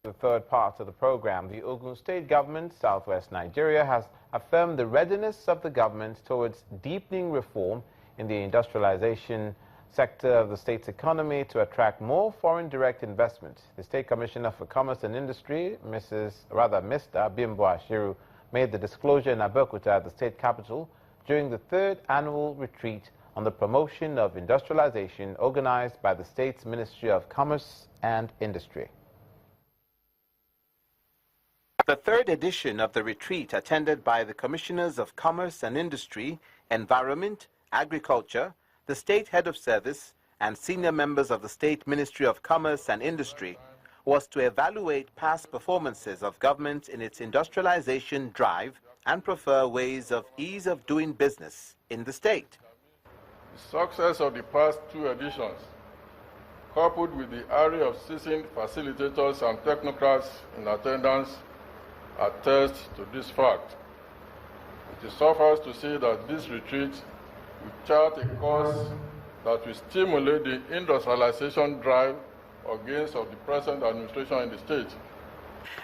The third part of the program, the Ogun State government, southwest Nigeria, has affirmed the readiness of the government towards deepening reform in the industrialization sector of the state's economy to attract more foreign direct investment. The State Commissioner for Commerce and Industry, Mr. Bimbo Ashiru, made the disclosure in Abeokuta, the state capital, during the third annual retreat on the promotion of industrialization organized by the state's Ministry of Commerce and Industry. The third edition of the retreat, attended by the Commissioners of Commerce and Industry, Environment, Agriculture, the State Head of Service, and senior members of the State Ministry of Commerce and Industry, was to evaluate past performances of government in its industrialization drive and prefer ways of ease of doing business in the state. The success of the past two editions, coupled with the array of seasoned facilitators and technocrats in attendance, attest to this fact. It is suffice to say that this retreat will chart a course that will stimulate the industrialization drive or gains of the present administration in the state.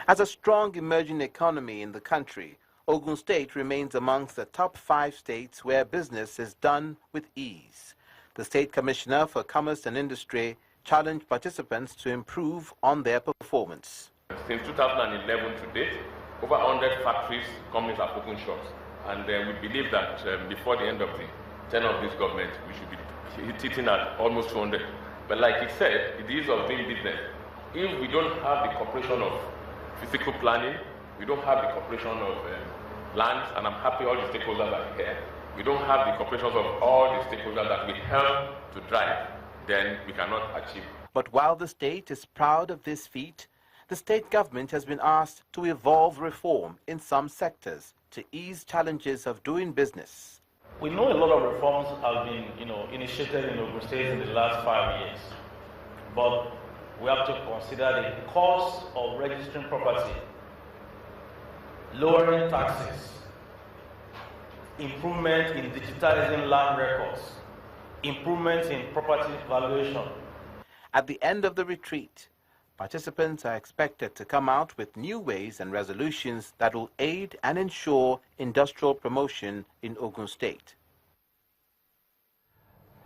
As a strong emerging economy in the country, Ogun State remains amongst the top 5 states where business is done with ease. The State Commissioner for Commerce and Industry challenged participants to improve on their performance. Since 2011 to date, over 100 factories, companies have opened shops, and we believe that before the end of the tenure of this government, we should be hitting at almost 200. But like he said, the ease of doing business, if we don't have the cooperation of physical planning, we don't have the cooperation of lands, and I'm happy all the stakeholders are here, we don't have the cooperation of all the stakeholders that will help to drive, then we cannot achieve. But while the state is proud of this feat, the state government has been asked to evolve reform in some sectors to ease challenges of doing business. We know a lot of reforms have been, initiated in Ogun State in the last 5 years, but we have to consider the cost of registering property, lowering taxes, improvement in digitizing land records, improvement in property valuation. At the end of the retreat, participants are expected to come out with new ways and resolutions that will aid and ensure industrial promotion in Ogun State.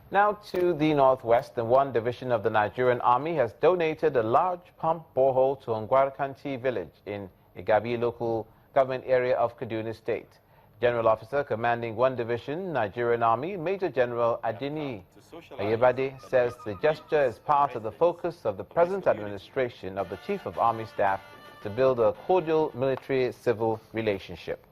Now to the northwest, and one division of the Nigerian Army has donated a large pump borehole to Ongwarkanti village in Igabi local government area of Kaduna State. General Officer commanding 1 Division, Nigerian Army, Major General Adini Ayebade, says the gesture is part of the focus of the present administration of the Chief of Army Staff to build a cordial military-civil relationship.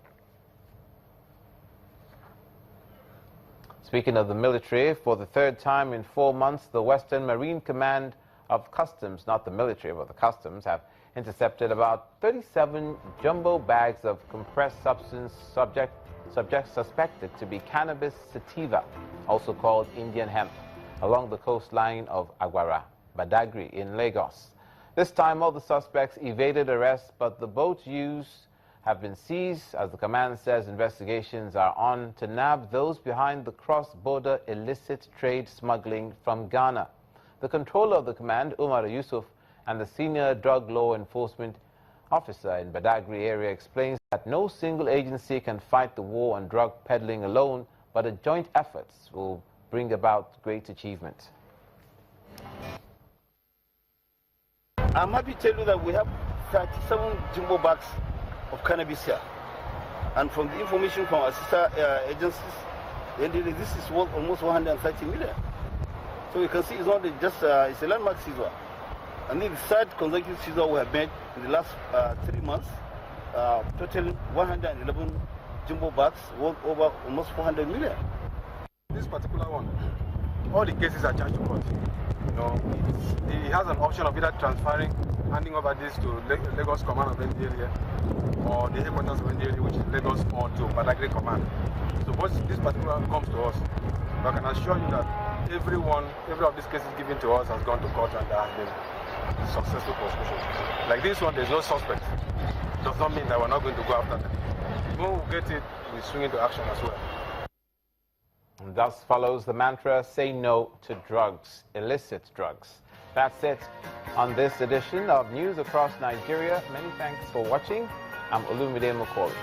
Speaking of the military, for the 3rd time in 4 months, the Western Marine Command of Customs, not the military, but the Customs, have intercepted about 37 jumbo bags of compressed substance suspected to be cannabis sativa, also called Indian hemp, along the coastline of Agwara, Badagry in Lagos. This time all the suspects evaded arrest, but the boats used have been seized. As the command says, investigations are on to nab those behind the cross-border illicit trade smuggling from Ghana. The controller of the command, YUSUF, and the senior drug law enforcement officer in Badagry area explains that no single agency can fight the war on drug peddling alone, but a joint efforts will bring about great achievement. I'm happy to tell you that we have 37 jumbo bags of cannabis here. And from the information from our sister agencies, this is worth almost 130 million. So you can see it's not just, it's a landmark seizure. And the 3rd consecutive seizure we have made in the last 3 months, total 111 jumbo bags worth over almost 400 million. This particular one, all the cases are charged to court. He has an option of either transferring, handing over this to Lagos Command of NDLEA or the headquarters of NDLEA, which is Lagos, or to Badagry Command. So once this particular one comes to us, I can assure you that every of these cases given to us has gone to court and there has been successful prosecution. Like this one, there's no suspect. Does not mean that we're not going to go after them. When we get it, we swing into action as well. And thus follows the mantra, say no to drugs, illicit drugs. That's it on this edition of News Across Nigeria. Many thanks for watching. I'm Olumide Macaulay.